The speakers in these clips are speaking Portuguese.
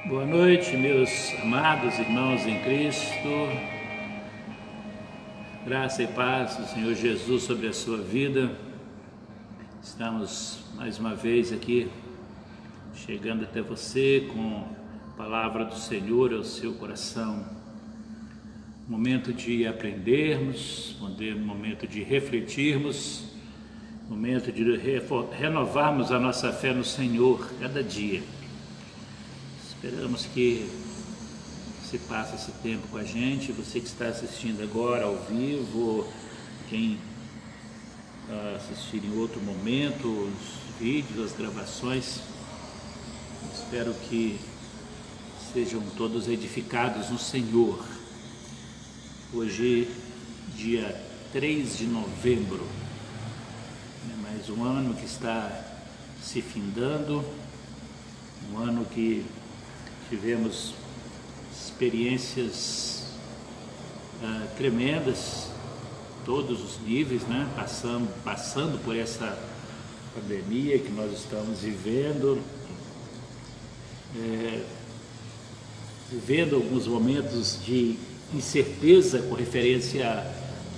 Boa noite, meus amados irmãos em Cristo. Graça e paz do Senhor Jesus sobre a sua vida. Estamos mais uma vez aqui, chegando até você com a palavra do Senhor ao seu coração. Momento de aprendermos, momento de refletirmos, momento de renovarmos a nossa fé no Senhor cada dia. Esperamos que você passe esse tempo com a gente, você que está assistindo agora ao vivo, quem assistir em outro momento, os vídeos, as gravações. Espero que sejam todos edificados no Senhor. Hoje, dia 3 de novembro, mais um ano que está se findando, um ano que tivemos experiências tremendas, todos os níveis, né? Passando por essa pandemia que nós estamos vivendo, vivendo alguns momentos de incerteza com referência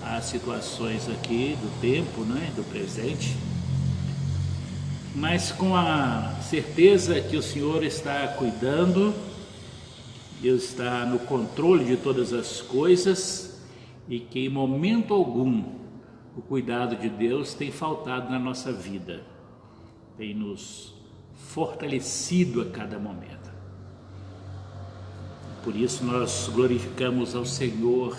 às situações aqui do tempo, né? Do presente, mas com a certeza que o Senhor está cuidando, Deus está no controle de todas as coisas e que em momento algum o cuidado de Deus tem faltado na nossa vida, tem nos fortalecido a cada momento. Por isso nós glorificamos ao Senhor,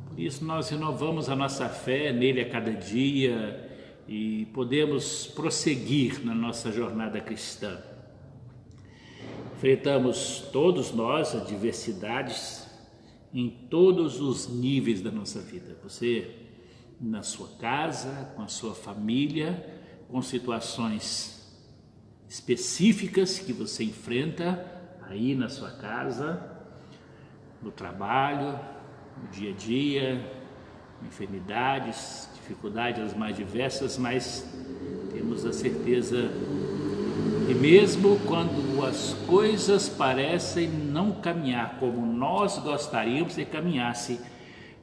por isso nós renovamos a nossa fé nele a cada dia e podemos prosseguir na nossa jornada cristã. Enfrentamos todos nós adversidades em todos os níveis da nossa vida. Você na sua casa, com a sua família, com situações específicas que você enfrenta aí na sua casa, no trabalho, no dia a dia, enfermidades, dificuldades as mais diversas, mas temos a certeza que mesmo quando as coisas parecem não caminhar como nós gostaríamos que caminhasse,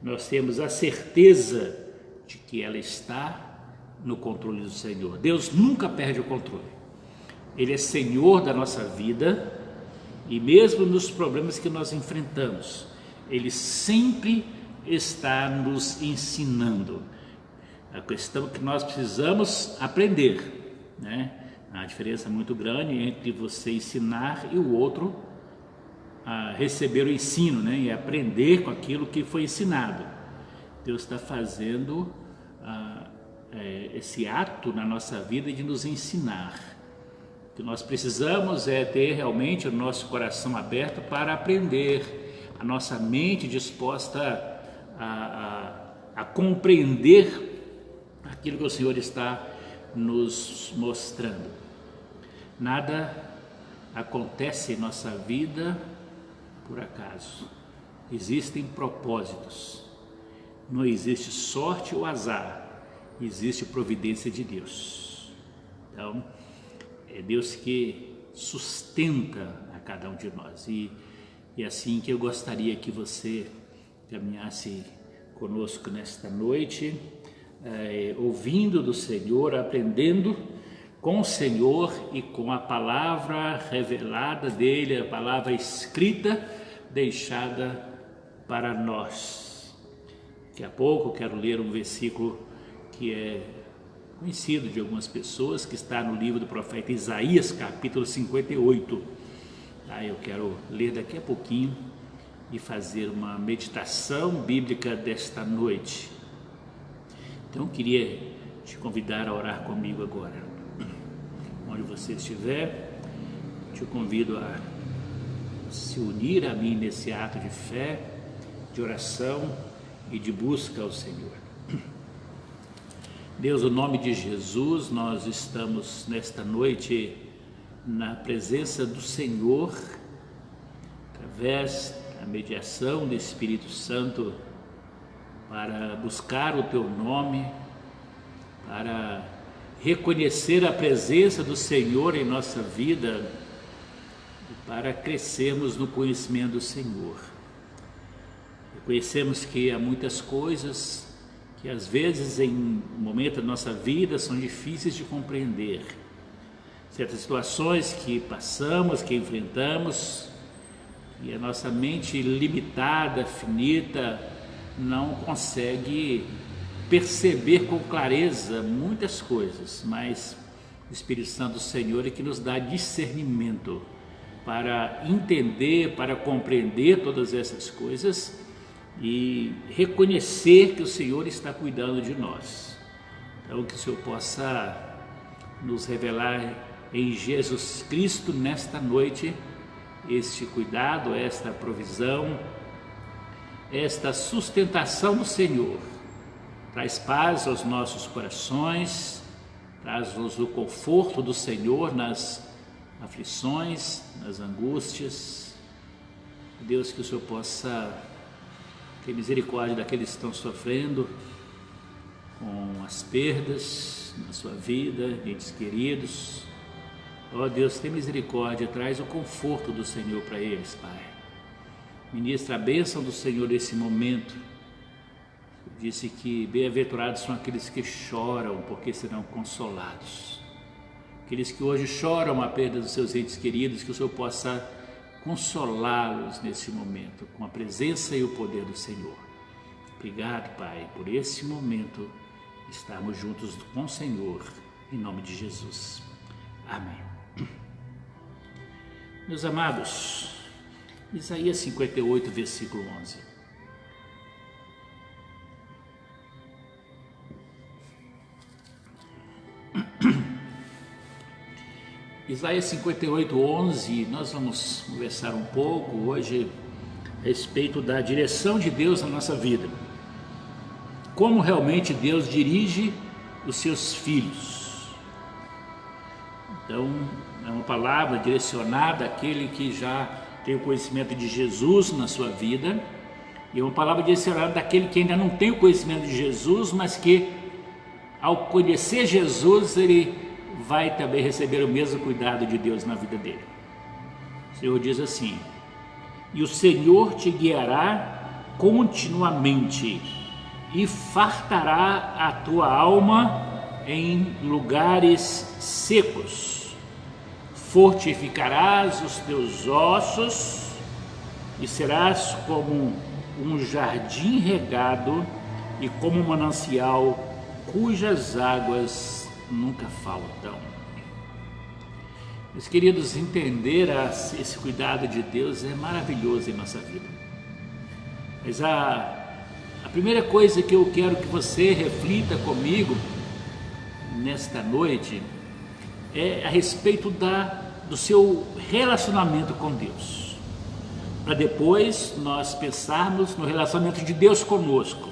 nós temos a certeza de que ela está no controle do Senhor. Deus nunca perde o controle. Ele é Senhor da nossa vida e mesmo nos problemas que nós enfrentamos, Ele sempre está nos ensinando. A questão é que nós precisamos aprender, né? Há uma diferença muito grande entre você ensinar e o outro a receber o ensino, né? E aprender com aquilo que foi ensinado. Deus está fazendo esse ato na nossa vida de nos ensinar. O que nós precisamos é ter realmente o nosso coração aberto para aprender, a nossa mente disposta a compreender aquilo que o Senhor está nos mostrando. Nada acontece em nossa vida por acaso. Existem propósitos. Não existe sorte ou azar. Existe providência de Deus. Então, é Deus que sustenta a cada um de nós. E é assim que eu gostaria que você caminhasse conosco nesta noite, ouvindo do Senhor, aprendendo com o Senhor e com a palavra revelada dele, a palavra escrita, deixada para nós. Daqui a pouco eu quero ler um versículo que é conhecido de algumas pessoas, que está no livro do profeta Isaías, capítulo 58. Eu quero ler daqui a pouquinho e fazer uma meditação bíblica desta noite. Então eu queria te convidar a orar comigo agora. Onde você estiver, te convido a se unir a mim nesse ato de fé, de oração e de busca ao Senhor. Deus, no nome de Jesus, nós estamos nesta noite na presença do Senhor, através da mediação do Espírito Santo, para buscar o Teu nome, para reconhecer a presença do Senhor em nossa vida, para crescermos no conhecimento do Senhor. Reconhecemos que há muitas coisas que às vezes em um momento da nossa vida são difíceis de compreender. Certas situações que passamos, que enfrentamos, e a nossa mente limitada, finita, não consegue perceber com clareza muitas coisas, mas o Espírito Santo do Senhor é que nos dá discernimento para entender, para compreender todas essas coisas e reconhecer que o Senhor está cuidando de nós. Então que o Senhor possa nos revelar em Jesus Cristo nesta noite este cuidado, esta provisão, esta sustentação do Senhor. Traz paz aos nossos corações, traz-nos o conforto do Senhor nas aflições, nas angústias. Deus, que o Senhor possa ter misericórdia daqueles que estão sofrendo com as perdas na sua vida, entes queridos. Ó Deus, tem misericórdia, traz o conforto do Senhor para eles, Pai. Ministra a bênção do Senhor nesse momento. Disse que bem-aventurados são aqueles que choram, porque serão consolados. Aqueles que hoje choram a perda dos seus entes queridos, que o Senhor possa consolá-los nesse momento, com a presença e o poder do Senhor. Obrigado, Pai, por esse momento estarmos juntos com o Senhor, em nome de Jesus. Amém. Meus amados, Isaías 58, versículo 11. Isaías 58, 11, nós vamos conversar um pouco hoje a respeito da direção de Deus na nossa vida. Como realmente Deus dirige os seus filhos. Então, é uma palavra direcionada àquele que já tem o conhecimento de Jesus na sua vida, e é uma palavra direcionada daquele que ainda não tem o conhecimento de Jesus, mas que ao conhecer Jesus, ele vai também receber o mesmo cuidado de Deus na vida dele. O Senhor diz assim: e o Senhor te guiará continuamente e fartará a tua alma em lugares secos, fortificarás os teus ossos e serás como um jardim regado e como um manancial cujas águas nunca faltam. Meus queridos, entender esse cuidado de Deus é maravilhoso em nossa vida. Mas a primeira coisa que eu quero que você reflita comigo nesta noite é a respeito do seu relacionamento com Deus, para depois nós pensarmos no relacionamento de Deus conosco.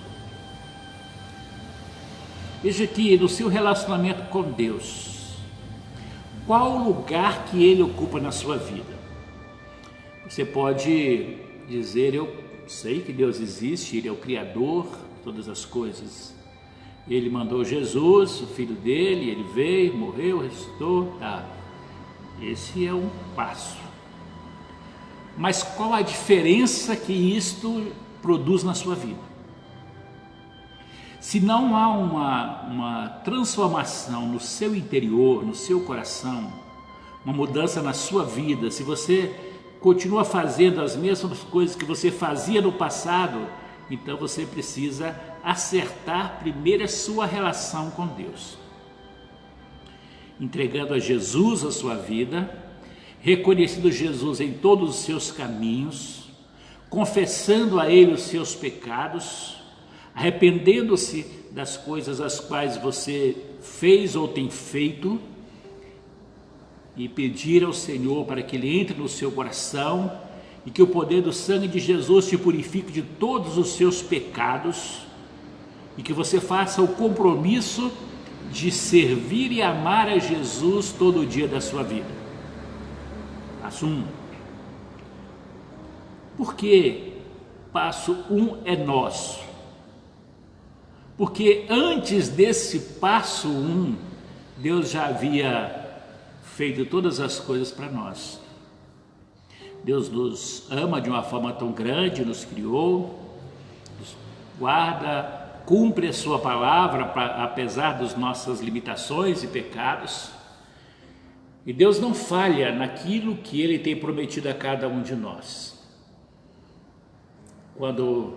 Veja que no seu relacionamento com Deus, qual o lugar que Ele ocupa na sua vida? Você pode dizer: eu sei que Deus existe, Ele é o Criador de todas as coisas. Ele mandou Jesus, o Filho dele, Ele veio, morreu, ressuscitou, tá. Esse é um passo. Mas qual a diferença que isto produz na sua vida? Se não há uma transformação no seu interior, no seu coração, uma mudança na sua vida, se você continua fazendo as mesmas coisas que você fazia no passado, então você precisa acertar primeiro a sua relação com Deus. Entregando a Jesus a sua vida, reconhecendo Jesus em todos os seus caminhos, confessando a Ele os seus pecados, arrependendo-se das coisas as quais você fez ou tem feito, e pedir ao Senhor para que Ele entre no seu coração e que o poder do sangue de Jesus te purifique de todos os seus pecados, e que você faça o compromisso de servir e amar a Jesus todo o dia da sua vida. Passo 1. Por que passo 1 é nosso? Porque antes desse passo 1, Deus já havia feito todas as coisas para nós. Deus nos ama de uma forma tão grande, nos criou, nos guarda, cumpre a sua palavra, apesar das nossas limitações e pecados. E Deus não falha naquilo que Ele tem prometido a cada um de nós. Quando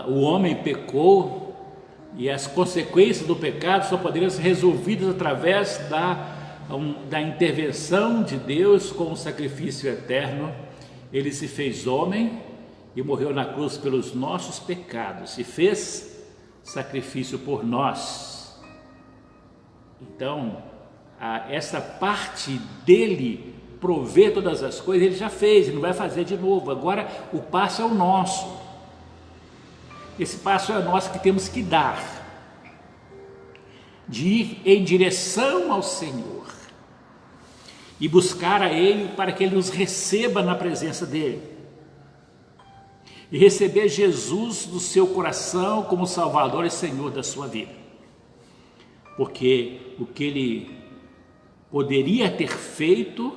o homem pecou, e as consequências do pecado só poderiam ser resolvidas através da intervenção de Deus com o sacrifício eterno, Ele se fez homem e morreu na cruz pelos nossos pecados, e fez sacrifício por nós. Então, essa parte dele prover todas as coisas, ele já fez, ele não vai fazer de novo. Agora o passo é o nosso. Esse passo é o nosso que temos que dar, de ir em direção ao Senhor e buscar a Ele para que Ele nos receba na presença dEle e receber Jesus no seu coração como Salvador e Senhor da sua vida, porque o que Ele poderia ter feito,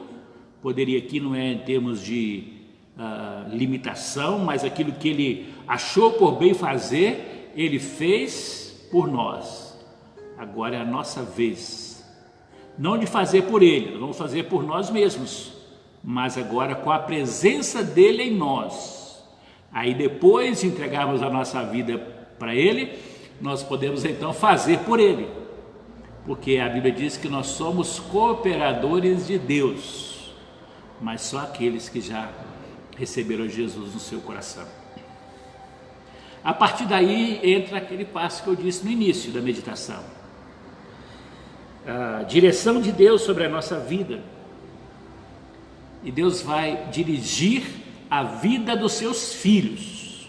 poderia aqui não é em termos de limitação, mas aquilo que Ele achou por bem fazer, Ele fez por nós. Agora é a nossa vez, não de fazer por Ele, nós vamos fazer por nós mesmos, mas agora com a presença dEle em nós. Aí depois de entregarmos a nossa vida para Ele, nós podemos então fazer por Ele, porque a Bíblia diz que nós somos cooperadores de Deus, mas só aqueles que já receberam Jesus no seu coração. A partir daí entra aquele passo que eu disse no início da meditação, a direção de Deus sobre a nossa vida, e Deus vai dirigir a vida dos seus filhos.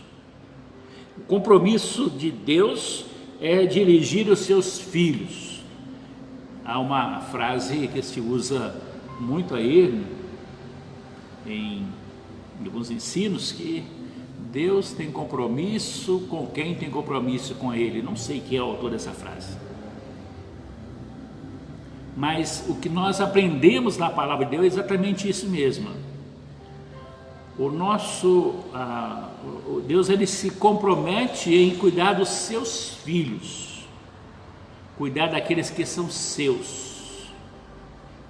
O compromisso de Deus é dirigir os seus filhos. Há uma frase que se usa muito aí em alguns ensinos, que Deus tem compromisso com quem tem compromisso com Ele. Não sei quem é o autor dessa frase, mas o que nós aprendemos na palavra de Deus é exatamente isso mesmo. O Deus, Ele se compromete em cuidar dos seus filhos, cuidar daqueles que são seus.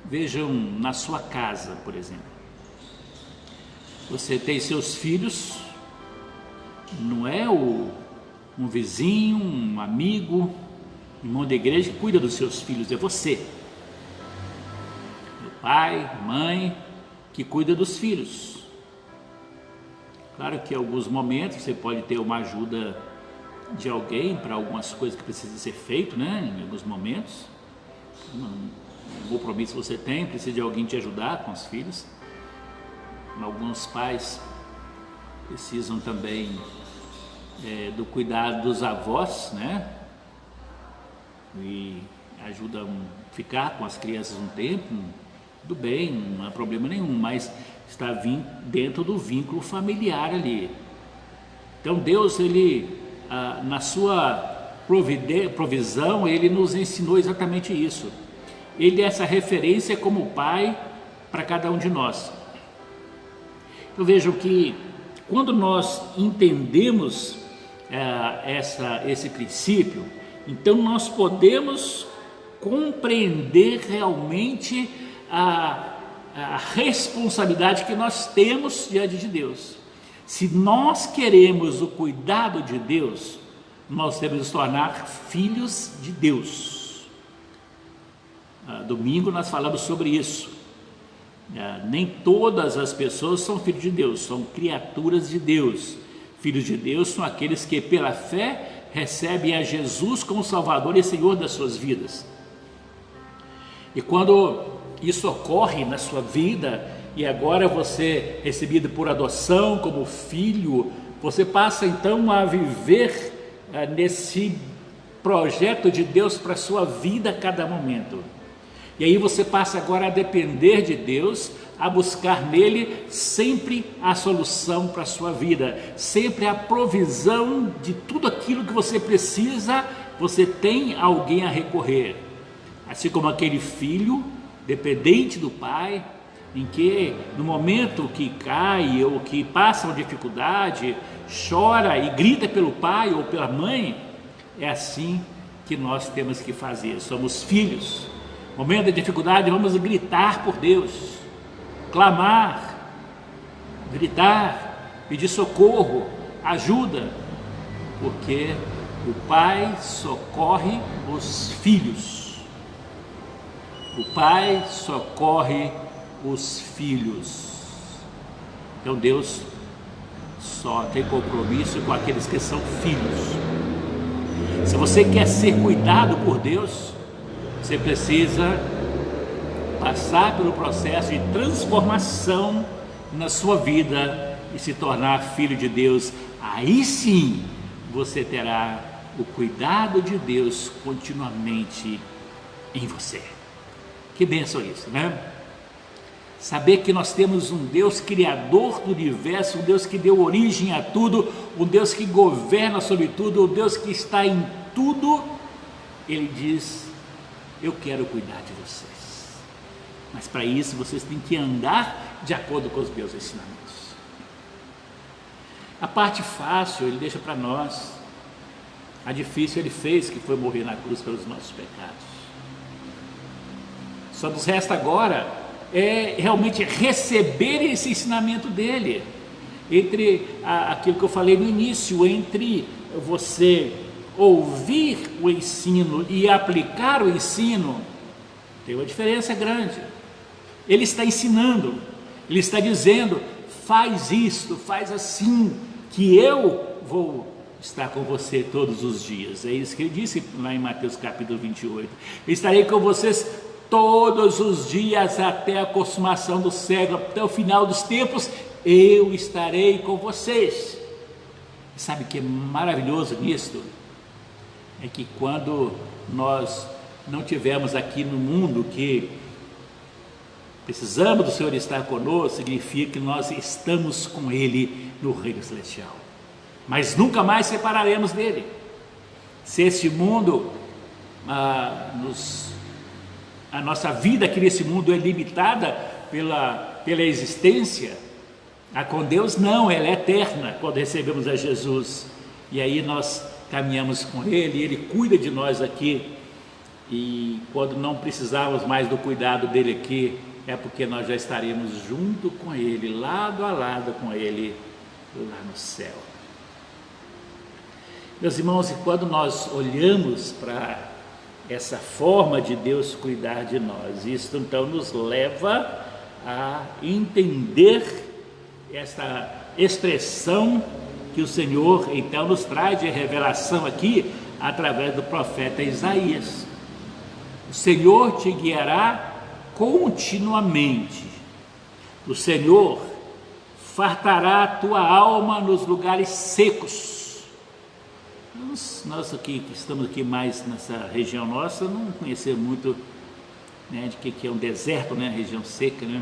Vejam na sua casa, por exemplo, você tem seus filhos, não é um vizinho, um amigo, um irmão da igreja que cuida dos seus filhos, é você, meu pai, mãe, que cuida dos filhos. Claro que em alguns momentos você pode ter uma ajuda de alguém para algumas coisas que precisam ser feitas, né? Em alguns momentos, um compromisso você tem, precisa de alguém te ajudar com os filhos. Alguns pais precisam também do cuidado dos avós, né? E ajudam a ficar com as crianças um tempo, tudo bem, não há problema nenhum, mas está dentro do vínculo familiar ali. Então Deus, Ele, na sua provisão, Ele nos ensinou exatamente isso. Ele é essa referência como pai para cada um de nós. Eu vejo que quando nós entendemos esse princípio, então nós podemos compreender realmente a responsabilidade que nós temos diante de Deus. Se nós queremos o cuidado de Deus, nós temos que nos tornar filhos de Deus. Domingo nós falamos sobre isso. Nem todas as pessoas são filhos de Deus, são criaturas de Deus. Filhos de Deus são aqueles que pela fé recebem a Jesus como Salvador e Senhor das suas vidas. E quando isso ocorre na sua vida, e agora você é recebido por adoção como filho, você passa então a viver nesse projeto de Deus para a sua vida a cada momento. E aí você passa agora a depender de Deus, a buscar nele sempre a solução para a sua vida, sempre a provisão de tudo aquilo que você precisa, você tem alguém a recorrer. Assim como aquele filho, dependente do pai, em que no momento que cai ou que passa uma dificuldade, chora e grita pelo pai ou pela mãe, é assim que nós temos que fazer. Somos filhos. No momento da dificuldade, vamos gritar por Deus, clamar, gritar, pedir socorro, ajuda, porque o pai socorre os filhos. O pai socorre os filhos. Então Deus só tem compromisso com aqueles que são filhos. Se você quer ser cuidado por Deus, você precisa passar pelo processo de transformação na sua vida e se tornar filho de Deus. Aí sim você terá o cuidado de Deus continuamente em você. Que bênção isso, né? Saber que nós temos um Deus criador do universo, um Deus que deu origem a tudo, um Deus que governa sobre tudo, um Deus que está em tudo. Ele diz: eu quero cuidar de vocês, mas para isso vocês têm que andar de acordo com os meus ensinamentos. A parte fácil Ele deixa para nós, a difícil Ele fez, que foi morrer na cruz pelos nossos pecados. Só nos resta agora é realmente receber esse ensinamento dele. Entre aquilo que eu falei no início, entre você ouvir o ensino e aplicar o ensino, tem uma diferença grande. Ele está ensinando, ele está dizendo: faz isto, faz assim, que eu vou estar com você todos os dias. É isso que ele disse lá em Mateus capítulo 28. Estarei com vocês todos os dias até a consumação do século, até o final dos tempos, eu estarei com vocês. Sabe o que é maravilhoso nisto? É que quando nós não tivermos aqui no mundo, que precisamos do Senhor estar conosco, significa que nós estamos com Ele no reino celestial, mas nunca mais separaremos dele. Se este mundo a nossa vida aqui nesse mundo é limitada pela existência, com Deus não, ela é eterna quando recebemos a Jesus, e aí nós caminhamos com Ele, Ele cuida de nós aqui, e quando não precisarmos mais do cuidado dele aqui, é porque nós já estaremos junto com Ele, lado a lado com Ele, lá no céu. Meus irmãos, e quando nós olhamos para essa forma de Deus cuidar de nós, isso então nos leva a entender essa expressão que o Senhor então nos traz de revelação aqui, através do profeta Isaías. O Senhor te guiará continuamente, o Senhor fartará a tua alma nos lugares secos. Nós aqui, que estamos aqui mais nessa região nossa, não conhecemos muito, né, de que é um deserto, né, região seca, né?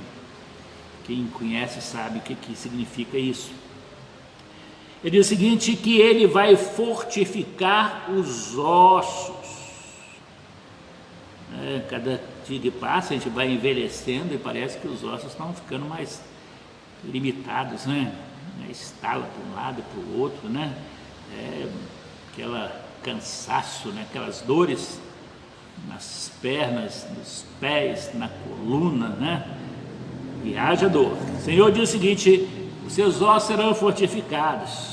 Quem conhece sabe o que significa isso. Ele diz o seguinte, que Ele vai fortificar os ossos. Cada dia que passa a gente vai envelhecendo e parece que os ossos estão ficando mais limitados, né? Estala para um lado, para o outro, né? Aquele cansaço, né? Aquelas dores nas pernas, nos pés, na coluna, né? E haja dor. O Senhor diz o seguinte: os seus ossos serão fortificados.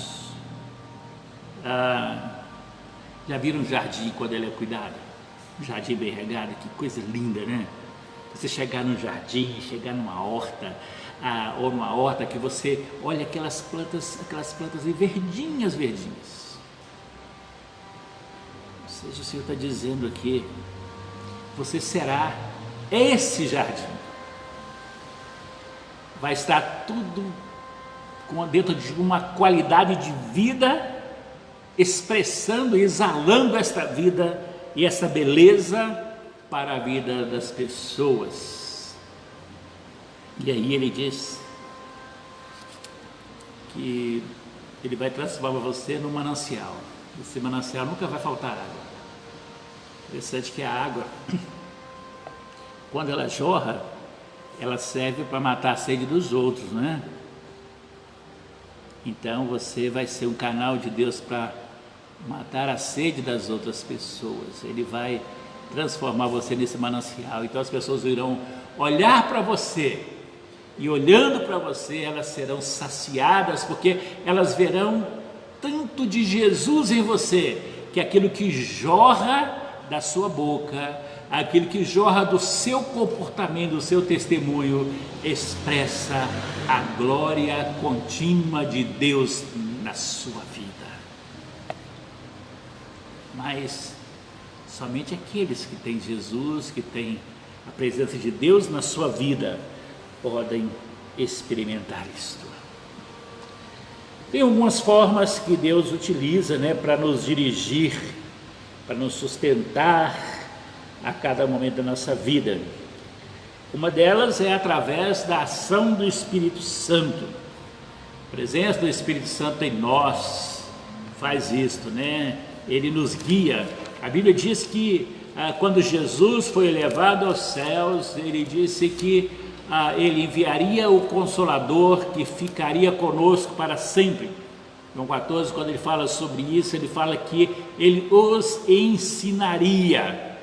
Já viram um jardim quando ele é cuidado? Um jardim bem regado, que coisa linda, né? Você chegar num jardim, chegar numa horta, ou numa horta que você olha aquelas plantas verdinhas. Ou seja, o Senhor está dizendo aqui, você será esse jardim. Vai estar tudo dentro de uma qualidade de vida, expressando, exalando esta vida e essa beleza para a vida das pessoas. E aí ele diz que ele vai transformar você num manancial. Esse manancial nunca vai faltar água. Interessante que a água, quando ela jorra, ela serve para matar a sede dos outros, né? Então você vai ser um canal de Deus para matar a sede das outras pessoas. Ele vai transformar você nesse manancial. Então as pessoas irão olhar para você, e olhando para você elas serão saciadas, porque elas verão tanto de Jesus em você, que aquilo que jorra da sua boca, aquilo que jorra do seu comportamento, do seu testemunho, expressa a glória contínua de Deus na sua vida. Mas somente aqueles que têm Jesus, que têm a presença de Deus na sua vida, podem experimentar isto. Tem algumas formas que Deus utiliza, né, para nos dirigir, para nos sustentar a cada momento da nossa vida. Uma delas é através da ação do Espírito Santo. A presença do Espírito Santo em nós faz isto, né? Ele nos guia. A Bíblia diz que quando Jesus foi elevado aos céus, ele disse que ele enviaria o Consolador que ficaria conosco para sempre. João 14, quando ele fala sobre isso, ele fala que ele os ensinaria.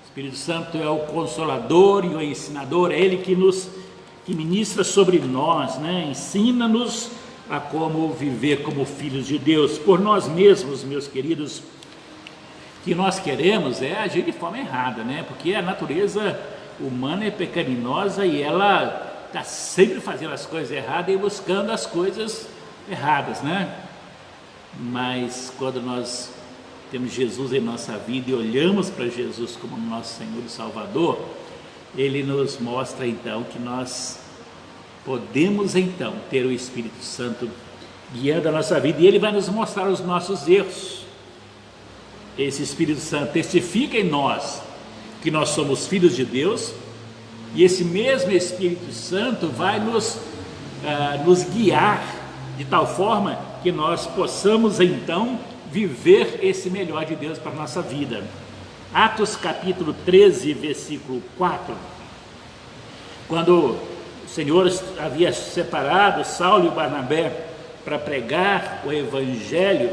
O Espírito Santo é o Consolador e o ensinador, é ele que ministra sobre nós, né? Ensina-nos a como viver como filhos de Deus. Por nós mesmos, meus queridos, que nós queremos é agir de forma errada, né? Porque a natureza humana é pecaminosa e ela está sempre fazendo as coisas erradas e buscando as coisas erradas, né? Mas quando nós temos Jesus em nossa vida e olhamos para Jesus como nosso Senhor e Salvador, Ele nos mostra então que nós podemos então ter o Espírito Santo guiando a nossa vida, e Ele vai nos mostrar os nossos erros. Esse Espírito Santo testifica em nós que nós somos filhos de Deus, e esse mesmo Espírito Santo vai nos guiar de tal forma que nós possamos então viver esse melhor de Deus para a nossa vida. Atos capítulo 13, versículo 4, quando o Senhor havia separado Saulo e Barnabé para pregar o Evangelho,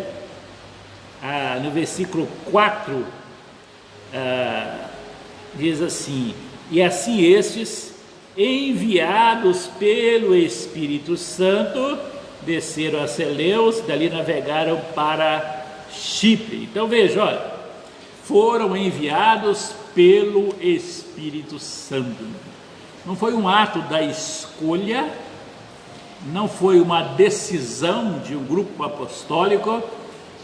no versículo 4, diz assim: e assim estes, enviados pelo Espírito Santo, desceram a Seleus, dali navegaram para Chipre. Então veja, olha, foram enviados pelo Espírito Santo. Não foi um ato da escolha, não foi uma decisão de um grupo apostólico,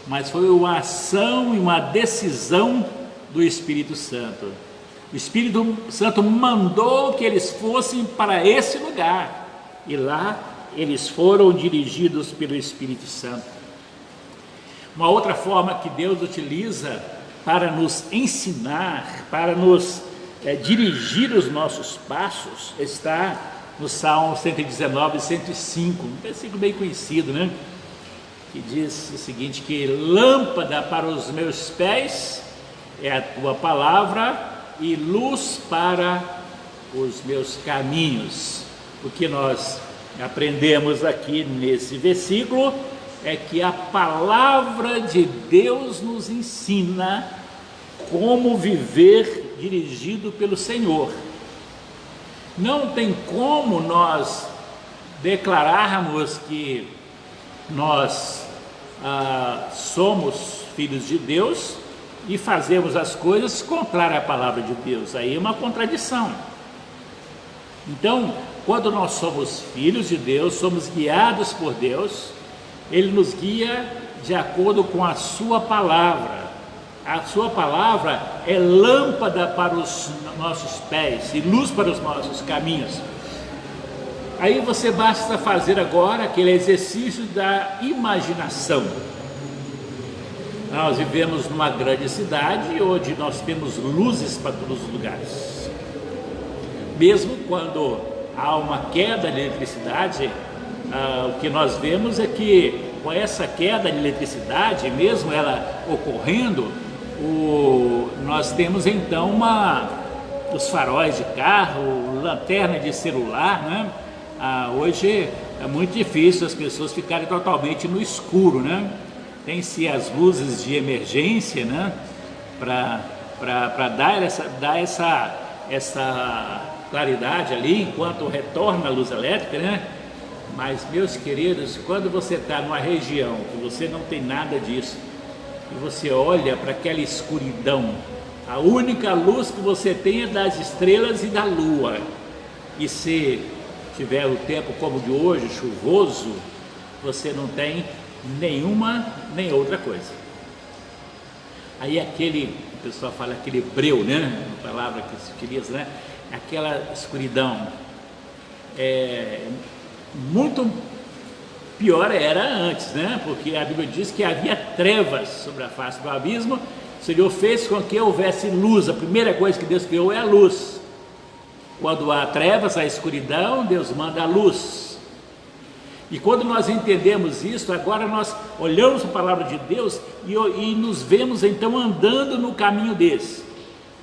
mas foi uma ação e uma decisão do Espírito Santo. O Espírito Santo mandou que eles fossem para esse lugar, e lá eles foram dirigidos pelo Espírito Santo. Uma outra forma que Deus utiliza para nos ensinar, para nos dirigir os nossos passos, está no Salmo 119, 105, um versículo bem conhecido, né? Que diz o seguinte, que lâmpada para os meus pés é a tua palavra e luz para os meus caminhos. O que nós aprendemos aqui nesse versículo é que a palavra de Deus nos ensina como viver dirigido pelo Senhor. Não tem como nós declararmos que nós somos filhos de Deus e fazemos as coisas contrárias à palavra de Deus. Aí é uma contradição. Então, quando nós somos filhos de Deus, somos guiados por Deus, Ele nos guia de acordo com a sua palavra. A sua palavra é lâmpada para os nossos pés e luz para os nossos caminhos. Aí você basta fazer agora aquele exercício da imaginação. Nós vivemos numa grande cidade onde nós temos luzes para todos os lugares. Mesmo quando há uma queda de eletricidade, o que nós vemos é que com essa queda de eletricidade, mesmo ela ocorrendo, nós temos então os faróis de carro, lanterna de celular, né? Hoje é muito difícil as pessoas ficarem totalmente no escuro, né? Tem-se as luzes de emergência, né? Para dar essa claridade ali, enquanto retorna a luz elétrica, né? Mas, meus queridos, quando você está numa região que você não tem nada disso, e você olha para aquela escuridão, a única luz que você tem é das estrelas e da lua. E se tiver o tempo como o de hoje, chuvoso, você não tem nenhuma nem outra coisa. Aí o pessoal fala aquele breu, né? Uma palavra que se utiliza, né? Aquela escuridão. Muito pior era antes, né? Porque a Bíblia diz que havia trevas sobre a face do abismo. O Senhor fez com que houvesse luz. A primeira coisa que Deus criou é a luz. Quando há trevas, há escuridão, Deus manda a luz. E quando nós entendemos isso, agora nós olhamos a palavra de Deus e nos vemos então andando no caminho desse.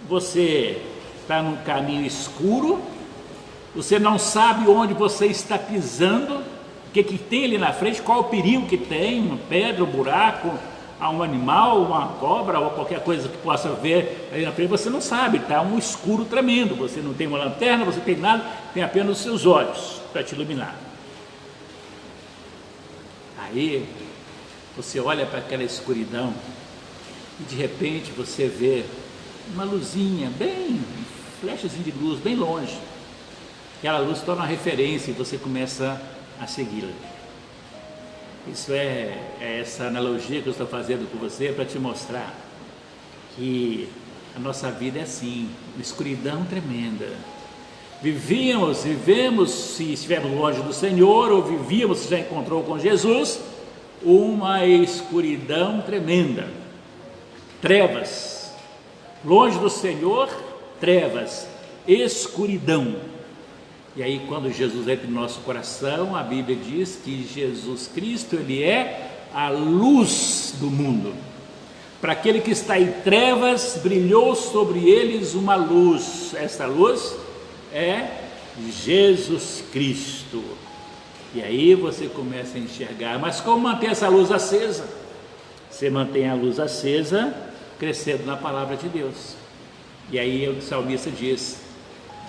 Você está num caminho escuro, você não sabe onde você está pisando, o que tem ali na frente, qual o perigo que tem, uma pedra, um buraco, um animal, uma cobra ou qualquer coisa que possa ver ali na frente, você não sabe, está um escuro tremendo, você não tem uma lanterna, você tem nada, tem apenas os seus olhos para te iluminar. Aí você olha para aquela escuridão e de repente você vê uma luzinha, bem, flechazinha de luz, bem longe. Aquela luz torna uma referência e você começa a segui-la. Isso é essa analogia que eu estou fazendo com você para te mostrar que a nossa vida é assim, uma escuridão tremenda. Vivemos, se estivermos longe do Senhor, ou vivíamos, se já encontrou com Jesus, uma escuridão tremenda. Trevas, longe do Senhor, trevas, escuridão. E aí quando Jesus entra no nosso coração, a Bíblia diz que Jesus Cristo, Ele é a luz do mundo. Para aquele que está em trevas, brilhou sobre eles uma luz. Essa luz é Jesus Cristo. E aí você começa a enxergar. Mas como manter essa luz acesa? Você mantém a luz acesa crescendo na palavra de Deus. E aí o salmista diz: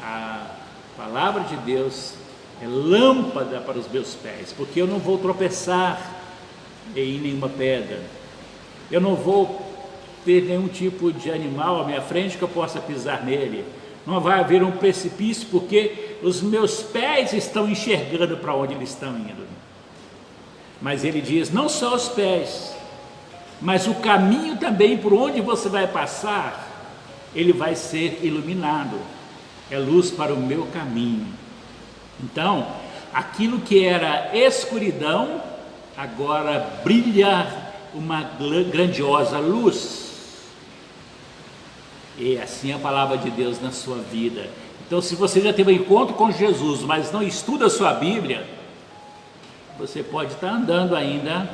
a palavra de Deus é lâmpada para os meus pés, porque eu não vou tropeçar em nenhuma pedra, eu não vou ter nenhum tipo de animal à minha frente que eu possa pisar nele, não vai haver um precipício, porque os meus pés estão enxergando para onde eles estão indo. Mas ele diz, não só os pés, mas o caminho também por onde você vai passar, ele vai ser iluminado, é luz para o meu caminho. Então, aquilo que era escuridão, agora brilha uma grandiosa luz. E assim é a palavra de Deus na sua vida. Então, se você já teve um encontro com Jesus, mas não estuda a sua Bíblia, você pode estar andando ainda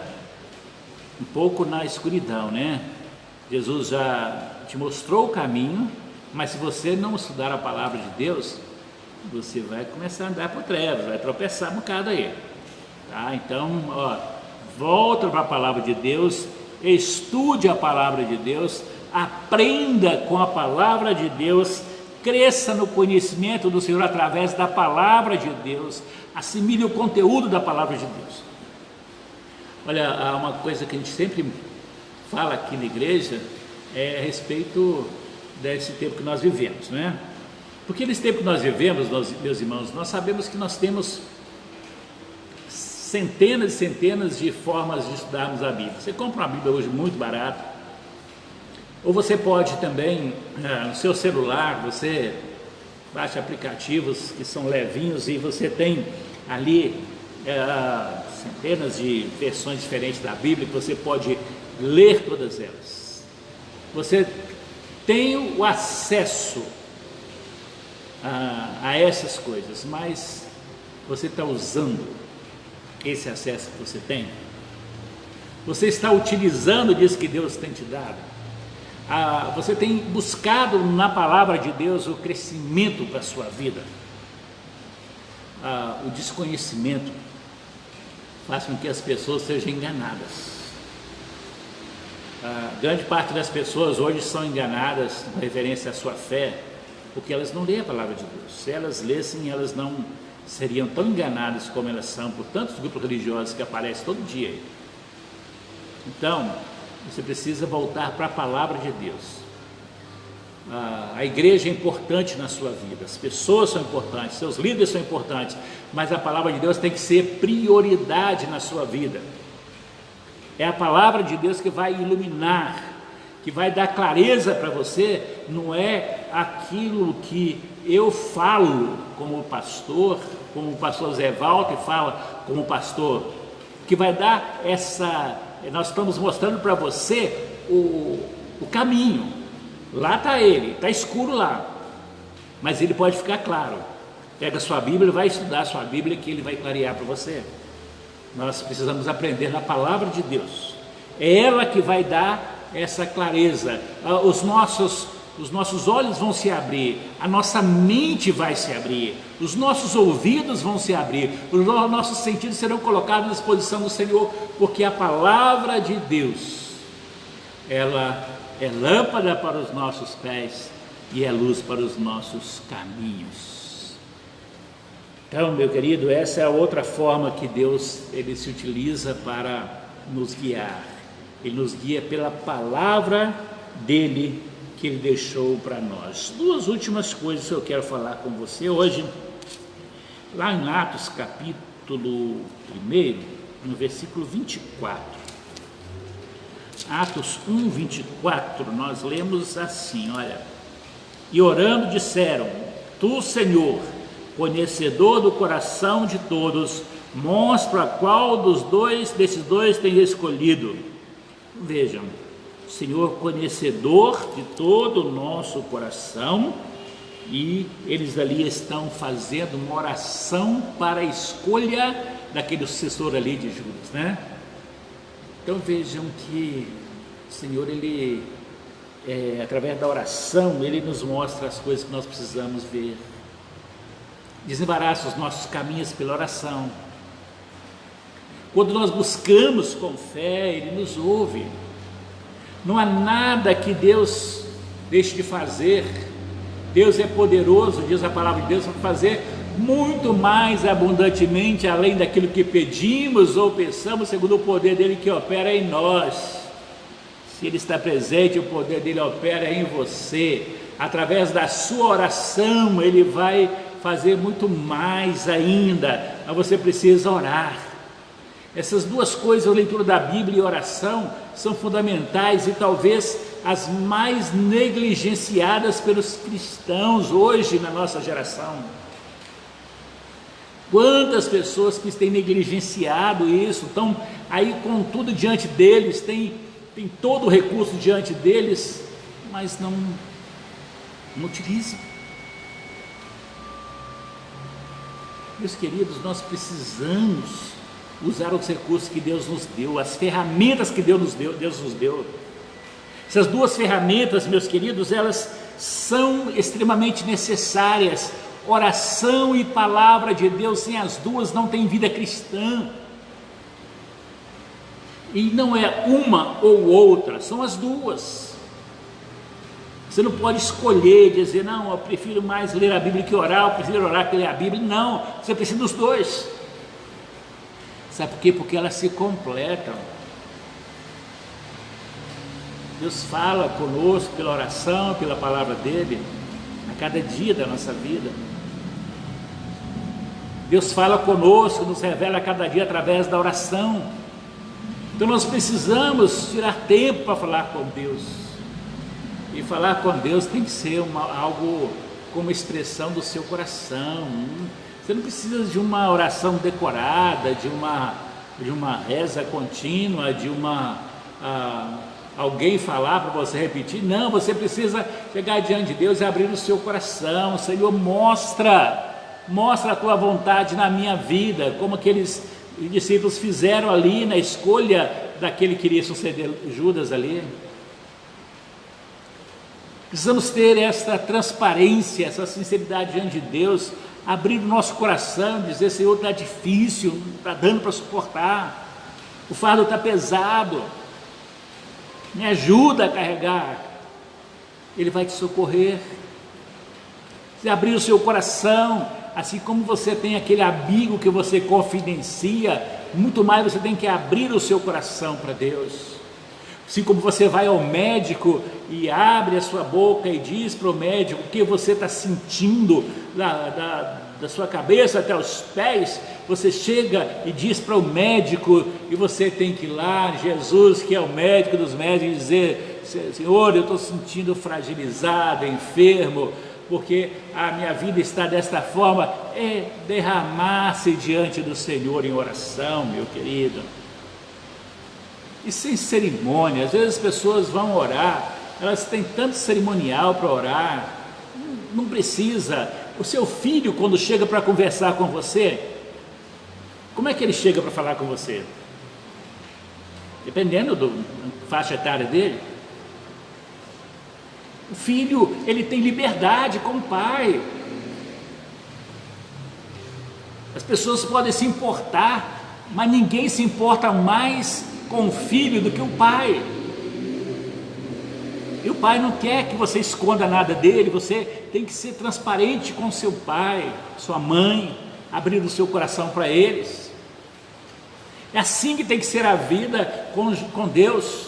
um pouco na escuridão, né? Jesus já te mostrou o caminho, mas se você não estudar a palavra de Deus, você vai começar a andar por trevas, vai tropeçar um bocado aí, tá? Então, volta para a palavra de Deus, estude a palavra de Deus, aprenda com a palavra de Deus, cresça no conhecimento do Senhor através da palavra de Deus, assimile o conteúdo da palavra de Deus. Olha, há uma coisa que a gente sempre fala aqui na igreja, é a respeito desse tempo que nós vivemos, né? Porque nesse tempo que nós vivemos, meus irmãos, nós sabemos que nós temos centenas e centenas de formas de estudarmos a Bíblia. Você compra uma Bíblia hoje muito barata, ou você pode também, no seu celular, você baixa aplicativos que são levinhos e você tem ali centenas de versões diferentes da Bíblia que você pode ler todas elas. Você tem o acesso a essas coisas, mas você está usando esse acesso que você tem? Você está utilizando disso que Deus tem te dado? Você tem buscado na palavra de Deus o crescimento para a sua vida? o desconhecimento faz com que as pessoas sejam enganadas. Grande parte das pessoas hoje são enganadas com referência à sua fé, porque elas não leem a palavra de Deus. Se elas lessem, elas não seriam tão enganadas como elas são por tantos grupos religiosos que aparecem todo dia aí. Então, você precisa voltar para a palavra de Deus. A igreja é importante na sua vida, as pessoas são importantes, seus líderes são importantes, mas a palavra de Deus tem que ser prioridade na sua vida. É a palavra de Deus que vai iluminar, que vai dar clareza para você, não é aquilo que eu falo como pastor, como o pastor Zé Walter fala como pastor, que vai dar nós estamos mostrando para você o caminho. Lá está ele, está escuro lá, mas ele pode ficar claro. Pega a sua Bíblia, vai estudar a sua Bíblia, que ele vai clarear para você. Nós precisamos aprender na palavra de Deus, é ela que vai dar essa clareza. Os nossos olhos vão se abrir, a nossa mente vai se abrir, os nossos ouvidos vão se abrir, os nossos sentidos serão colocados à disposição do Senhor, porque a palavra de Deus, ela é lâmpada para os nossos pés e é luz para os nossos caminhos. Então, meu querido, essa é a outra forma que Deus ele se utiliza para nos guiar. Ele nos guia pela palavra dele que ele deixou para nós. Duas últimas coisas que eu quero falar com você hoje. Lá em Atos capítulo 1, no versículo 24. Atos 1, 24, nós lemos assim, olha: e orando disseram: tu, Senhor, conhecedor do coração de todos, mostra qual desses dois tem escolhido. Vejam, o Senhor conhecedor de todo o nosso coração, e eles ali estão fazendo uma oração para a escolha daquele sucessor ali de Judas, né? Então vejam que o Senhor, ele, através da oração, ele nos mostra as coisas que nós precisamos ver. Desembaraça os nossos caminhos pela oração. Quando nós buscamos com fé, ele nos ouve. Não há nada que Deus deixe de fazer. Deus é poderoso, diz a palavra de Deus, para fazer muito mais abundantemente além daquilo que pedimos ou pensamos, segundo o poder dele que opera em nós. Se ele está presente, o poder dele opera em você. Através da sua oração, ele vai fazer muito mais ainda, mas você precisa orar. Essas duas coisas, a leitura da Bíblia e oração, são fundamentais e talvez as mais negligenciadas pelos cristãos hoje na nossa geração. Quantas pessoas que têm negligenciado isso, estão aí com tudo diante deles, tem todo o recurso diante deles, mas não utilizam. Meus queridos, nós precisamos usar os recursos que Deus nos deu, as ferramentas que Deus nos deu. Essas duas ferramentas, meus queridos, elas são extremamente necessárias. Oração e palavra de Deus, sem as duas não tem vida cristã. E não é uma ou outra, são as duas. Você não pode escolher, dizer, não, eu prefiro mais ler a Bíblia que orar, eu prefiro orar que ler a Bíblia. Não, você precisa dos dois. Sabe por quê? Porque elas se completam. Deus fala conosco pela oração, pela palavra dele, a cada dia da nossa vida. Deus fala conosco, nos revela a cada dia através da oração. Então nós precisamos tirar tempo para falar com Deus. E falar com Deus tem que ser algo como expressão do seu coração. Você não precisa de uma oração decorada, de uma reza contínua, de alguém falar para você repetir. Não, você precisa chegar diante de Deus e abrir o seu coração. Senhor, mostra a tua vontade na minha vida, como aqueles discípulos fizeram ali na escolha daquele que queria suceder Judas ali. Precisamos ter essa transparência, essa sinceridade diante de Deus, abrir o nosso coração, dizer: Senhor, está difícil, não está dando para suportar, o fardo está pesado, me ajuda a carregar. Ele vai te socorrer. Se abrir o seu coração, assim como você tem aquele amigo que você confidencia, muito mais você tem que abrir o seu coração para Deus. Assim como você vai ao médico e abre a sua boca e diz para o médico o que você está sentindo da sua cabeça até os pés, você chega e diz para o médico, e você tem que ir lá, Jesus, que é o médico dos médicos, dizer: Senhor, eu estou sentindo fragilizado, enfermo, porque a minha vida está desta forma. É derramar-se diante do Senhor em oração, meu querido, e sem cerimônia. Às vezes as pessoas vão orar, elas têm tanto cerimonial para orar, não precisa. O seu filho, quando chega para conversar com você, como é que ele chega para falar com você? Dependendo da faixa etária dele. O filho, ele tem liberdade com o pai. As pessoas podem se importar, mas ninguém se importa mais com o filho do que o pai. E o pai não quer que você esconda nada dele. Você tem que ser transparente com seu pai, sua mãe, abrir o seu coração para eles. É assim que tem que ser a vida com Deus.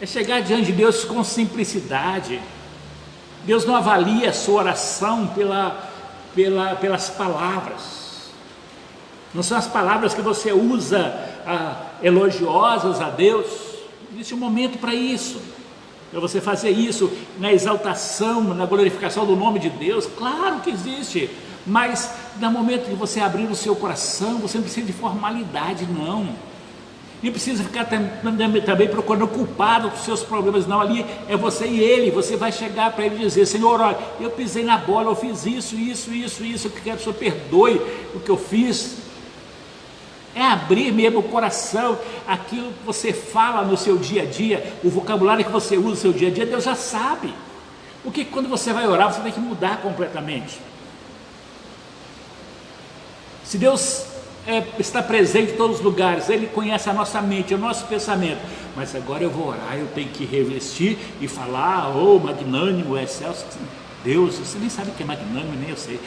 É chegar diante de Deus com simplicidade. Deus não avalia a sua oração pelas palavras. Não são as palavras que você usa elogiosas a Deus. Existe um momento para isso, para você fazer isso na exaltação, na glorificação do nome de Deus. Claro que existe, mas no momento que você abrir o seu coração, você não precisa de formalidade, não. Nem precisa ficar também procurando culpado dos seus problemas, não. Ali é você e ele. Você vai chegar para ele e dizer: Senhor, olha, eu pisei na bola, eu fiz isso, eu quero que o Senhor perdoe o que eu fiz. É abrir mesmo o coração. Aquilo que você fala no seu dia a dia, o vocabulário que você usa no seu dia a dia, Deus já sabe. Porque quando você vai orar, você tem que mudar completamente. Se Deus está presente em todos os lugares, Ele conhece a nossa mente, o nosso pensamento, mas agora eu vou orar, eu tenho que revestir e falar: oh, magnânimo, excelso Deus. Você nem sabe o que é magnânimo, nem eu sei.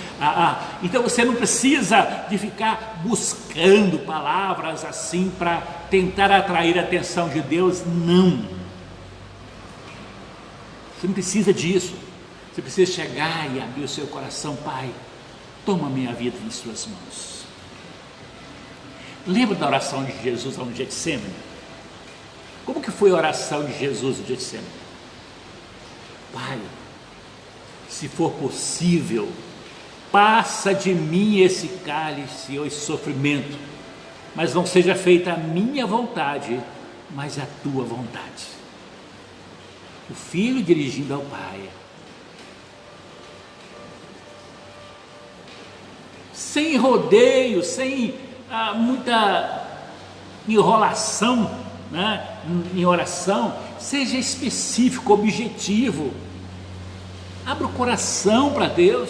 Então você não precisa de ficar buscando palavras assim para tentar atrair a atenção de Deus, não. Você não precisa disso. Você precisa chegar e abrir o seu coração: Pai, toma minha vida em suas mãos. Lembra da oração de Jesus lá no Getsemane? Como que foi a oração de Jesus no Getsemane? Pai, se for possível, passa de mim esse cálice ou esse sofrimento, mas não seja feita a minha vontade, mas a tua vontade. O filho dirigindo ao Pai, sem rodeio, sem muita enrolação, né, em oração. Seja específico, objetivo. Abra o coração para Deus.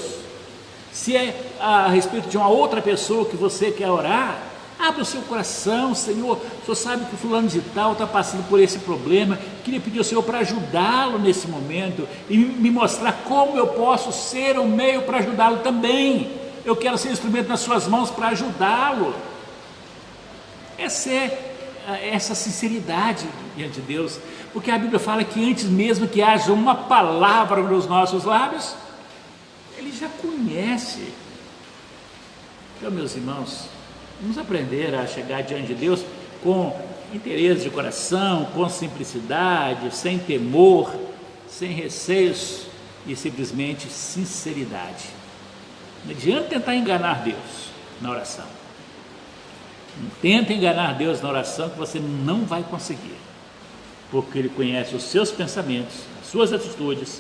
Se é a respeito de uma outra pessoa que você quer orar, abra o seu coração: Senhor, o Senhor sabe que fulano de tal está passando por esse problema, queria pedir ao Senhor para ajudá-lo nesse momento, e me mostrar como eu posso ser um meio para ajudá-lo também. Eu quero ser instrumento nas suas mãos para ajudá-lo. Essa sinceridade diante de Deus, porque a Bíblia fala que antes mesmo que haja uma palavra nos nossos lábios, Ele já conhece. Então, meus irmãos, vamos aprender a chegar diante de Deus com interesse de coração, com simplicidade, sem temor, sem receios e simplesmente sinceridade. Não adianta tentar enganar Deus na oração. Não tenta enganar Deus na oração, que você não vai conseguir, porque Ele conhece os seus pensamentos, as suas atitudes,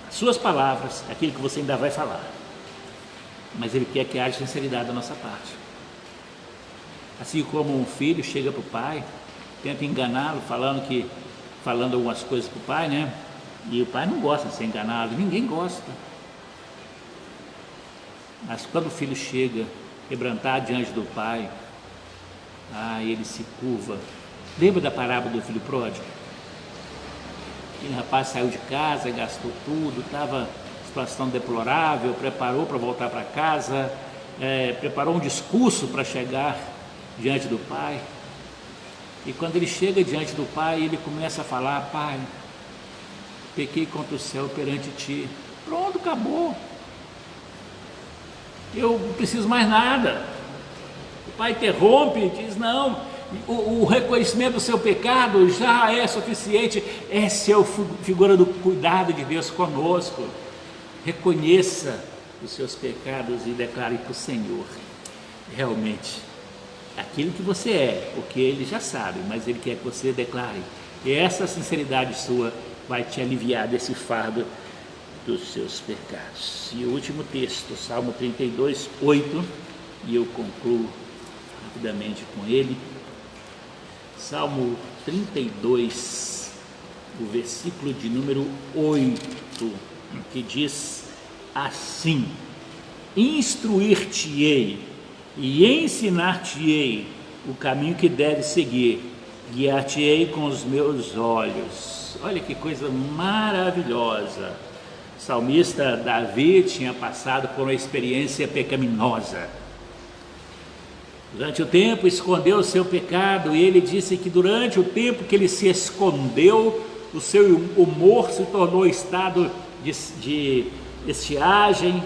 as suas palavras, aquilo que você ainda vai falar. Mas Ele quer que haja sinceridade da nossa parte. Assim como um filho chega para o pai, tenta enganá-lo, falando algumas coisas para o pai, né? E o pai não gosta de ser enganado, ninguém gosta. Mas quando o filho chega, quebrantado diante do pai, ele se curva. Lembra da parábola do filho pródigo? Aquele rapaz saiu de casa, gastou tudo, estava em situação deplorável, preparou para voltar para casa, preparou um discurso para chegar diante do pai. E quando ele chega diante do pai, ele começa a falar: pai, pequei contra o céu perante ti. Pronto, acabou. Eu não preciso mais nada. O pai interrompe e diz: não, o reconhecimento do seu pecado já é suficiente. Essa é a figura do cuidado de Deus conosco. Reconheça os seus pecados e declare para o Senhor realmente aquilo que você é, porque Ele já sabe, mas Ele quer que você declare. E essa sinceridade sua vai te aliviar desse fardo dos seus pecados. E o último texto, Salmo 32, 8, e eu concluo rapidamente com ele. Salmo 32, o versículo de número 8, que diz assim: instruir-te-ei e ensinar-te-ei o caminho que deves seguir, guiar-te-ei com os meus olhos. Olha que coisa maravilhosa. O salmista Davi tinha passado por uma experiência pecaminosa. Durante o tempo escondeu o seu pecado, e ele disse que durante o tempo que ele se escondeu, o seu humor se tornou estado de estiagem,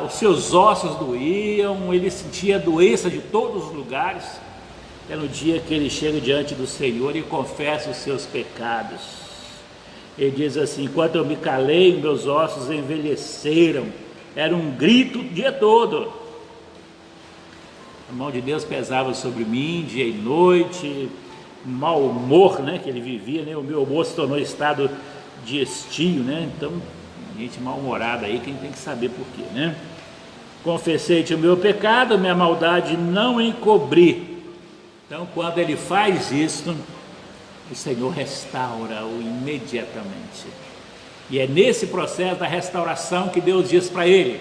os seus ossos doíam, ele sentia doença de todos os lugares. É no dia que ele chega diante do Senhor e confessa os seus pecados. Ele diz assim: enquanto eu me calei, meus ossos envelheceram. Era um grito o dia todo. A mão de Deus pesava sobre mim dia e noite. Mau humor, né, que ele vivia, né? O meu humor se tornou estado de estio, né? Então, gente mal-humorada aí, quem tem que saber por quê, né? Confessei-te o meu pecado, minha maldade não encobri. Então, quando ele faz isso, o Senhor restaura-o imediatamente. E é nesse processo da restauração que Deus diz para ele: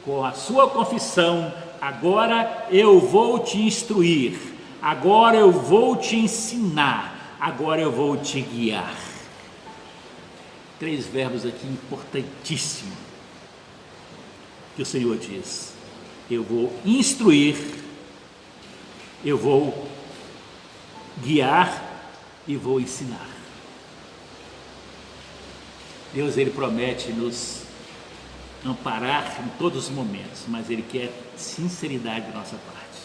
com a sua confissão, agora eu vou te instruir, agora eu vou te ensinar, agora eu vou te guiar. 3 verbos aqui importantíssimos que o Senhor diz: eu vou instruir, eu vou guiar e vou ensinar. Deus, Ele promete nos amparar em todos os momentos, mas Ele quer sinceridade da nossa parte.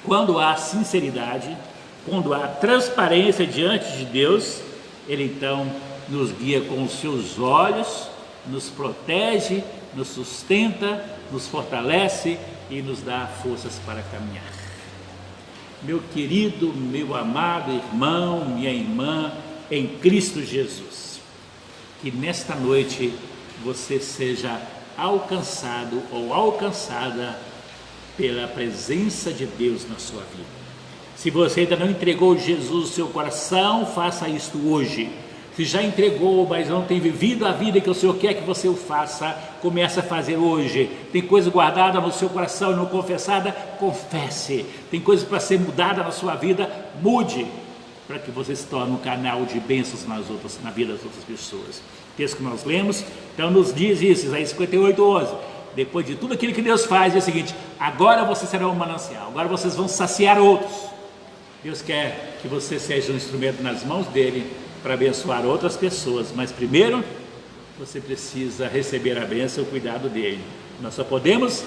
Quando há sinceridade, quando há transparência diante de Deus, Ele então nos guia com os seus olhos, nos protege, nos sustenta, nos fortalece e nos dá forças para caminhar. Meu querido, meu amado irmão, minha irmã, em Cristo Jesus, que nesta noite você seja alcançado ou alcançada pela presença de Deus na sua vida. Se você ainda não entregou Jesus no seu coração, faça isto hoje. Se já entregou, mas não tem vivido a vida que o Senhor quer que você o faça, comece a fazer hoje. Tem coisa guardada no seu coração e não confessada, confesse. Tem coisa para ser mudada na sua vida, mude, para que você se torne um canal de bênçãos na vida das outras pessoas. O texto que nós lemos, então nos diz isso, Isaías 58:11. Depois de tudo aquilo que Deus faz, é o seguinte: agora vocês serão um manancial, agora vocês vão saciar outros. Deus quer que você seja um instrumento nas mãos dele para abençoar outras pessoas, mas primeiro você precisa receber a bênção e o cuidado dele. Nós só podemos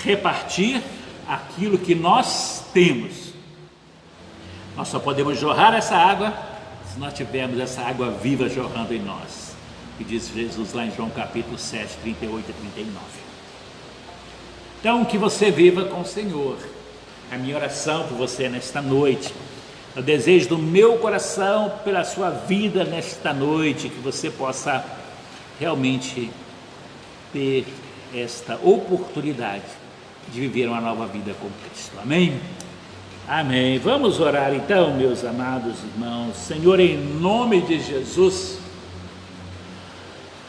repartir aquilo que nós temos. Nós só podemos jorrar essa água se nós tivermos essa água viva jorrando em nós, que diz Jesus lá em João capítulo 7, 38 a 39. Então, que você viva com o Senhor. A minha oração por você nesta noite, o desejo do meu coração pela sua vida nesta noite, que você possa realmente ter esta oportunidade de viver uma nova vida com Cristo. Amém? Amém. Vamos orar então, meus amados irmãos. Senhor, em nome de Jesus,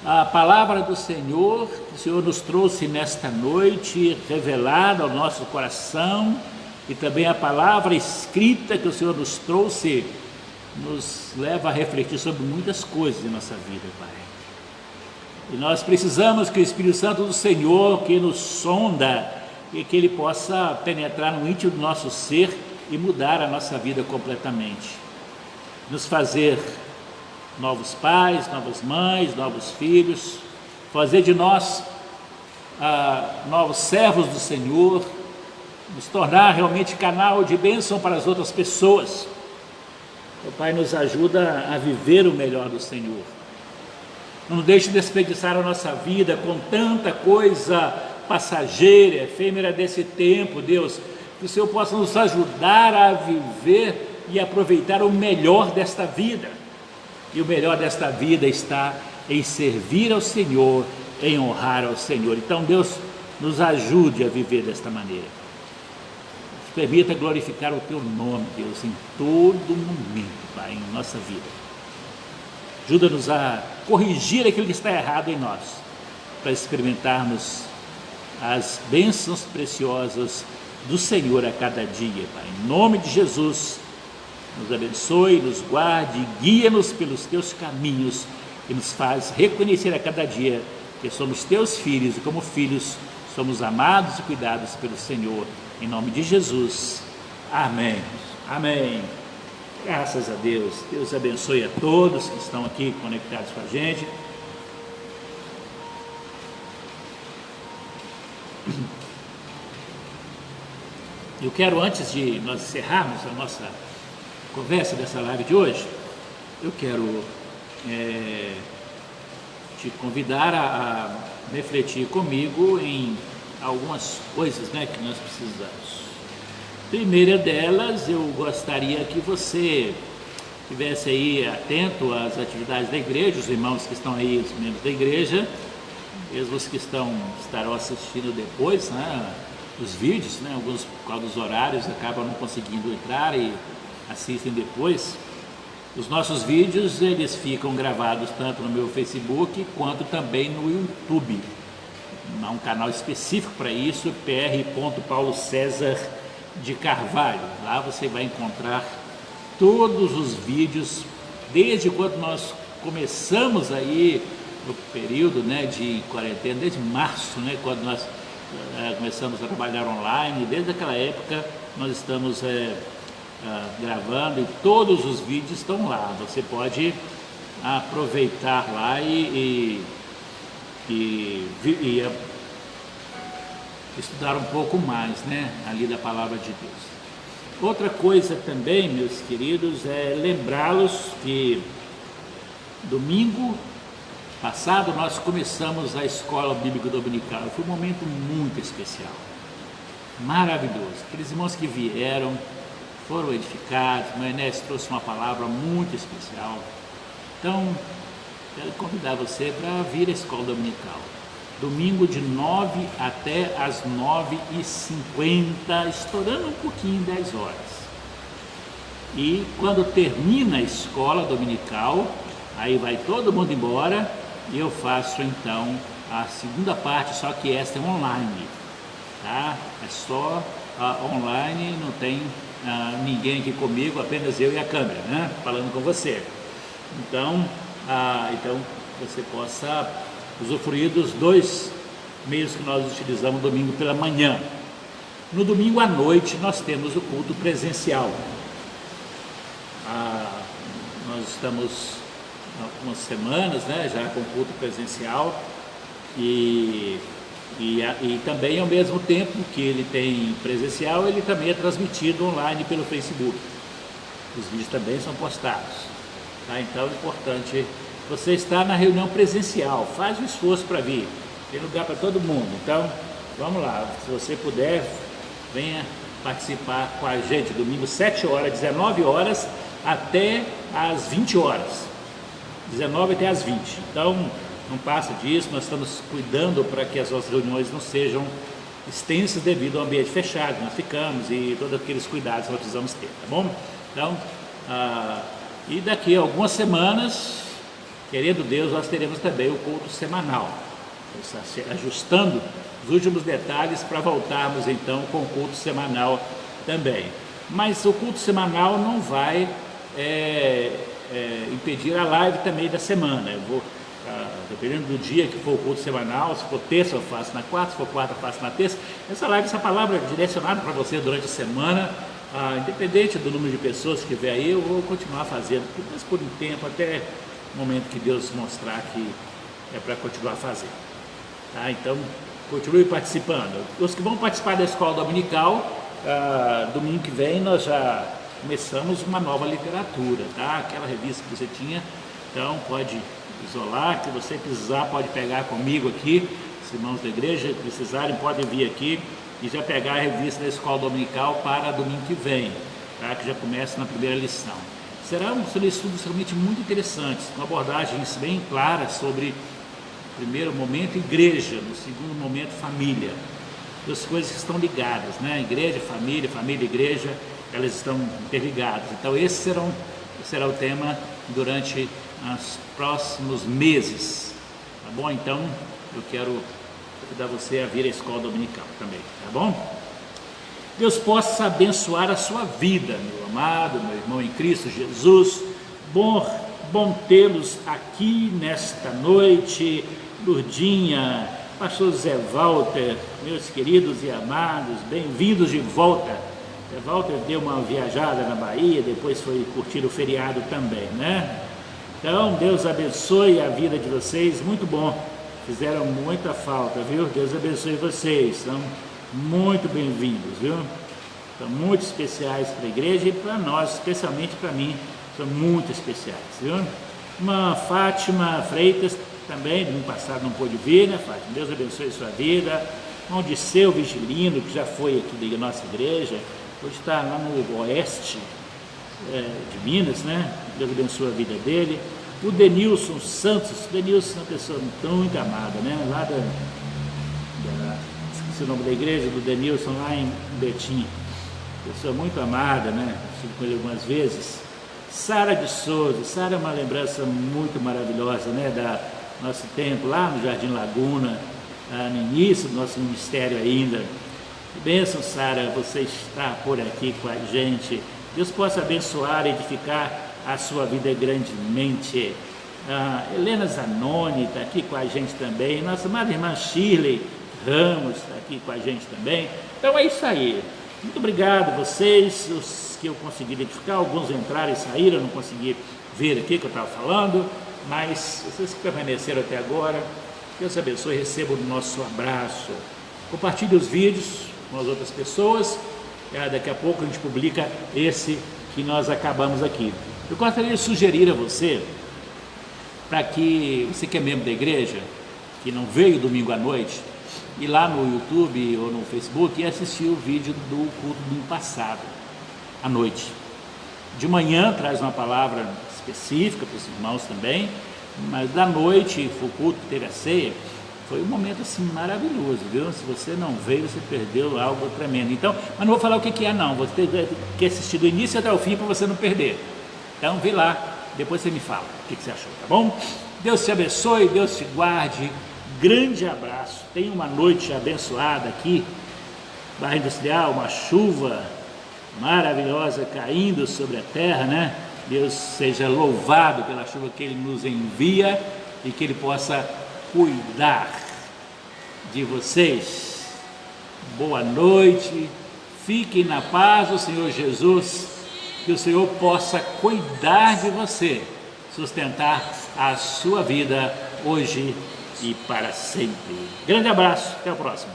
a palavra do Senhor, que o Senhor nos trouxe nesta noite, revelada ao nosso coração, e também a palavra escrita que o Senhor nos trouxe, nos leva a refletir sobre muitas coisas em nossa vida, Pai. E nós precisamos que o Espírito Santo do Senhor, que nos sonda, e que Ele possa penetrar no íntimo do nosso ser e mudar a nossa vida completamente. Nos fazer novos pais, novas mães, novos filhos, fazer de nós novos servos do Senhor, nos tornar realmente canal de bênção para as outras pessoas. O Pai nos ajuda a viver o melhor do Senhor. Não deixe de desperdiçar a nossa vida com tanta coisa passageira, efêmera desse tempo, Deus. Que o Senhor possa nos ajudar a viver e aproveitar o melhor desta vida. E o melhor desta vida está em servir ao Senhor, em honrar ao Senhor. Então Deus nos ajude a viver desta maneira. Nos permita glorificar o Teu nome, Deus, em todo momento, Pai, em nossa vida. Ajuda-nos a corrigir aquilo que está errado em nós, para experimentarmos as bênçãos preciosas do Senhor a cada dia, Pai. Em nome de Jesus, nos abençoe, nos guarde, guia-nos pelos Teus caminhos e nos faz reconhecer a cada dia que somos Teus filhos e como filhos somos amados e cuidados pelo Senhor. Em nome de Jesus. Amém. Amém. Graças a Deus. Deus abençoe a todos que estão aqui conectados com a gente. Eu quero, antes de nós encerrarmos a nossa conversa dessa live de hoje, eu quero te convidar a refletir comigo em algumas coisas, né, que nós precisamos. Primeira delas, eu gostaria que você estivesse aí atento às atividades da igreja, os irmãos que estão aí, os membros da igreja, mesmo os que estarão assistindo depois, né, os vídeos, né, alguns por causa dos horários acabam não conseguindo entrar e assistem depois. Os nossos vídeos, eles ficam gravados tanto no meu Facebook quanto também no YouTube. Há um canal específico para isso, pr.paulocesar de Carvalho. Lá você vai encontrar todos os vídeos, desde quando nós começamos aí no período, né, de quarentena, desde março, né, quando nós começamos a trabalhar online. Desde aquela época nós estamos gravando e todos os vídeos estão lá. Você pode aproveitar lá e estudar um pouco mais, né, ali da palavra de Deus. Outra coisa também, meus queridos, é lembrá-los que domingo passado nós começamos a escola bíblica dominical. Foi um momento muito especial, maravilhoso. Aqueles irmãos que vieram foram edificados. O Enéas trouxe uma palavra muito especial. Então, quero convidar você para vir à escola dominical. Domingo de 9 até as 9h50, estourando um pouquinho, 10 horas. E quando termina a escola dominical, aí vai todo mundo embora e eu faço então a segunda parte, só que esta é online, tá? É só online, não tem ninguém aqui comigo, apenas eu e a câmera, né? Falando com você. Então você possa usufruir dos dois meios que nós utilizamos domingo pela manhã. No domingo à noite nós temos o culto presencial. Nós estamos algumas semanas, né, já com culto presencial e também ao mesmo tempo que ele tem presencial, ele também é transmitido online pelo Facebook. Os vídeos também são postados, tá? Então é importante você estar na reunião presencial, faz o esforço para vir, tem lugar para todo mundo. Então vamos lá, se você puder, venha participar com a gente, domingo 7 horas, 19 horas até as 20 horas, 19 até as 20. Então não passa disso, nós estamos cuidando para que as nossas reuniões não sejam extensas devido ao ambiente fechado, nós ficamos e todos aqueles cuidados que nós precisamos ter, tá bom? Então, e daqui a algumas semanas querendo Deus, nós teremos também o culto semanal. Está se ajustando os últimos detalhes para voltarmos então com o culto semanal também. Mas o culto semanal não vai impedir a live também da semana. Eu vou, dependendo do dia que for o culto semanal, se for terça eu faço na quarta, se for quarta eu faço na terça. Essa live, essa palavra é direcionada para você durante a semana, independente do número de pessoas que estiver aí, eu vou continuar fazendo, mas por um tempo, até o momento que Deus mostrar que é para continuar fazendo. Tá? Então, continue participando. Os que vão participar da escola dominical, domingo que vem nós já começamos uma nova literatura, tá? Aquela revista que você tinha, então pode isolar, que você precisar pode pegar comigo aqui, os irmãos da igreja precisarem podem vir aqui e já pegar a revista da escola dominical para domingo que vem, tá? Que já começa na primeira lição. Serão estudos realmente muito interessantes, com abordagens bem claras sobre o primeiro momento igreja, no segundo momento família, duas coisas que estão ligadas, né? Igreja, família, família, igreja, elas estão interligadas. Então esse será o tema durante os próximos meses, tá bom? Então eu quero convidar você a vir à escola dominical também, tá bom? Deus possa abençoar a sua vida, meu amado, meu irmão em Cristo Jesus. Bom tê-los aqui nesta noite. Lourdinha, pastor Zé Walter, meus queridos e amados, bem-vindos de volta. Zé Walter deu uma viajada na Bahia, depois foi curtir o feriado também, né? Então, Deus abençoe a vida de vocês, muito bom, fizeram muita falta, viu? Deus abençoe vocês, são muito bem-vindos, viu? São muito especiais para a igreja e para nós, especialmente para mim, são muito especiais, viu? Uma Fátima Freitas, também, no passado não pôde vir, né, Fátima? Deus abençoe a sua vida. Irmão Disseu Vigilino, que já foi aqui da nossa igreja, hoje está lá no oeste de Minas, né? Deus abençoe a vida dele. O Denilson Santos, Denilson é uma pessoa muito amada, né? Lá esqueci o nome da igreja do Denilson, lá em Betim. Pessoa muito amada, né? Estive com ele algumas vezes. Sara de Souza, Sara é uma lembrança muito maravilhosa, né? Da nosso tempo lá no Jardim Laguna, no início do nosso ministério ainda. Bênção, Sara, você está por aqui com a gente. Deus possa abençoar e edificar a sua vida grandemente. Helena Zanoni está aqui com a gente também. Nossa amada irmã Shirley Ramos está aqui com a gente também. Então é isso aí. Muito obrigado a vocês, os que eu consegui identificar. Alguns entraram e saíram, eu não consegui ver aqui que eu estava falando. Mas vocês que permaneceram até agora, Deus abençoe e recebam o nosso abraço. Compartilhe os vídeos com as outras pessoas. Daqui a pouco a gente publica esse que nós acabamos aqui. Eu gostaria de sugerir a você, para que você que é membro da igreja, que não veio domingo à noite, ir lá no YouTube ou no Facebook e assistir o vídeo do culto do domingo passado, à noite. De manhã traz uma palavra específica para os irmãos também, mas da noite, o culto que teve a ceia, foi um momento assim maravilhoso, viu? Se você não veio, você perdeu algo tremendo. Então, mas não vou falar o que é não, você tem que assistir do início até o fim para você não perder. Então, vê lá, depois você me fala o que você achou, tá bom? Deus te abençoe, Deus te guarde, grande abraço, tenha uma noite abençoada aqui, Barra Industrial, uma chuva maravilhosa caindo sobre a terra, né? Deus seja louvado pela chuva que Ele nos envia e que Ele possa cuidar de vocês. Boa noite, fiquem na paz do Senhor Jesus, que o Senhor possa cuidar de você, sustentar a sua vida hoje e para sempre. Grande abraço, até o próximo.